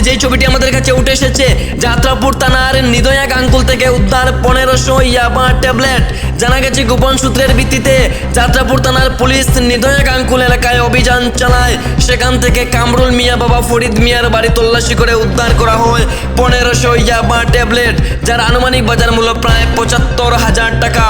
যেই ছবিটি আমাদের কাছে উঠে এসেছে, যাত্রাপুর থানার নিদয়া গাঙ্গুল থেকে উদ্ধার 1500 ইয়াবা ট্যাবলেট। জানা গেছে গোপন সূত্রের ভিত্তিতে যাত্রাপুর থানার পুলিশ নিদয়া গাঙ্গুল এলাকায় অভিযান চালায়। সেখান থেকে কামরুল মিয়া বাবা ফরিদ মিয়ার বাড়ি তল্লাশি করে উদ্ধার করা হয় 1500 ইয়াবা ট্যাবলেট, যার আনুমানিক বাজার মূল্য প্রায় 75,000 টাকা।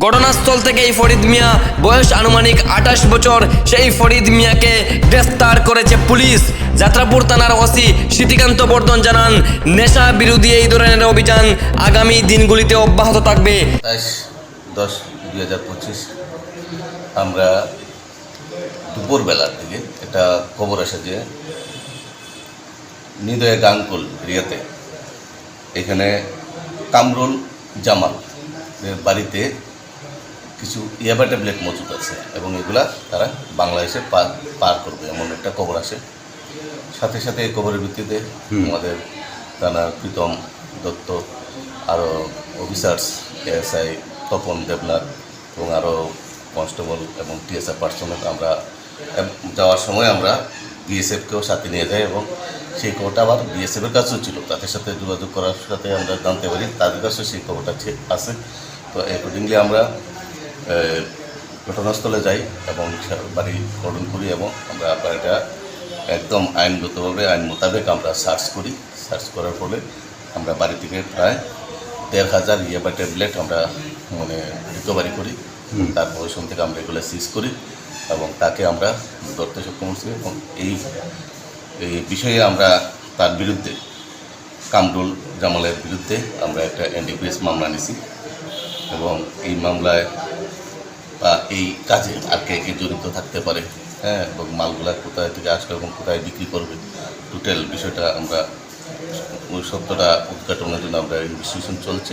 ঘটনাস্থল থেকে এই ফরিদ মিয়া, বয়স আনুমানিক 28 বছর, সেই ফরিদ মিয়াকে গ্রেফতার করেছে পুলিশ। যাত্রাপুর থানার ওসি সিদ্ধিকান্ত বর্ধন জানান, নেশা বিরোধী এই ধরনের অভিযান আগামী দিনগুলিতে অব্যাহত থাকবে। 28-10-2025 আমরা দুপুরবেলার দিকে একটা খবর আসে যে নিদয়া গাঙ্গুল এরিয়াতে এখানে কামরুল জামাল বাড়িতে কিছু ইয়াবা ট্যাবলেট মজুদ আছে এবং এগুলা তারা বাংলাদেশে পার করবে এমন একটা খবর আসে। সাথে সাথে এই খবরের ভিত্তিতে আমাদের থানার প্রীতম দত্ত, আরও অফিসার্স এএসআই তপন দেবনাথ এবং আরও কনস্টেবল এবং টিএসআর পার্সোনাল আমরা যাওয়ার সময় আমরা বিএসএফকেও সাথে নিয়ে যাই এবং সেই খবরটা আবার বিএসএফের কাছেও ছিল। তাদের সাথে যোগাযোগ করার সাথে আমরা জানতে পারি তাদের কাছেও সেই খবরটা ঠিক আছে। তো অ্যাকর্ডিংলি আমরা ঘটনাস্থলে যাই এবং বাড়ি গঠন করি এবং আমরা বাড়িটা একদম আইনগতভাবে আইন মোতাবেক আমরা সার্চ করি। সার্চ করার ফলে আমরা বাড়ি থেকে প্রায় 1,500 ইয়াবা ট্যাবলেট আমরা রিকভারি করি। তারপর ওইখান থেকে আমরা এগুলো সিজ করি এবং তাকে আমরা ধরতে সক্ষম হচ্ছি এবং এই বিষয়ে আমরা তার বিরুদ্ধে, কামরুল জামালের বিরুদ্ধে আমরা একটা এনডিপিএস মামলা নিয়েছি এবং এই মামলায় বা এই কাজে আর কে কে জড়িত থাকতে পারে, এবং মালগুলা কোথায় থেকে আসবে এবং কোথায় বিক্রি করবে, টোটাল বিষয়টা আমরা ওই সত্যটা উদ্ঘাটনের জন্য আমরা ইনভেস্টিগেশন চলছে।